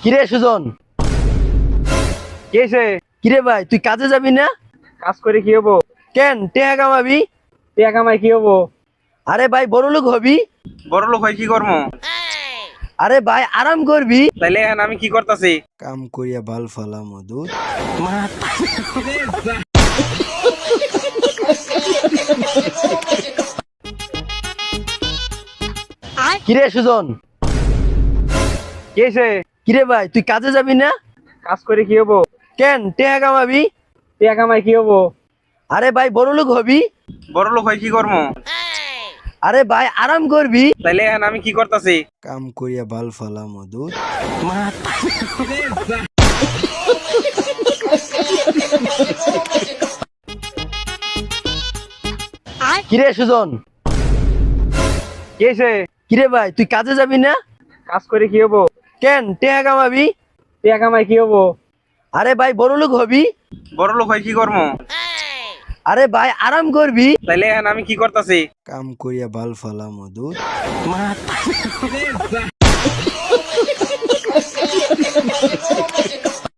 কিরে সুজন, কেছে কিরে ভাই তুই কাজে যাবি না? কাজ করে কি হবো? কেন টেহা কামাবি? টাকা কামাই কি হবো? আরে ভাই বড় লোক হবি। বড় লোক হয় কি করবো? আরে ভাই আরাম করবি। তাইলে এখন আমি কি করতেছি? কাম করিয়া বাল ফালা মধু। কিরে সুজন, কেছে কিরে ভাই তুই কাজে যাবি না? কাজ করে কি হবো? কেন টেহা কামাবি? টাকা কামাই কি হবো? আরে ভাই বড় লোক হবি। বড় লোক হয় কি করবো? আরে ভাই আরাম করবি। তাইলে এখন আমি কি করতেছি? কাম করিয়া বাল ফালা মধু। কিরে সুজন, কেছে কিরে ভাই তুই কাজে যাবি না? কাজ করে কি হবো? কেন টেহা কামাবি? টাকা কামাই কি হবো? আরে ভাই বড় লোক হবি। বড় লোক হয় কি করবো? আরে ভাই আরাম করবি। তাইলে এখন আমি কি করতেছি? কাম করিয়া বাল ফালা মধু।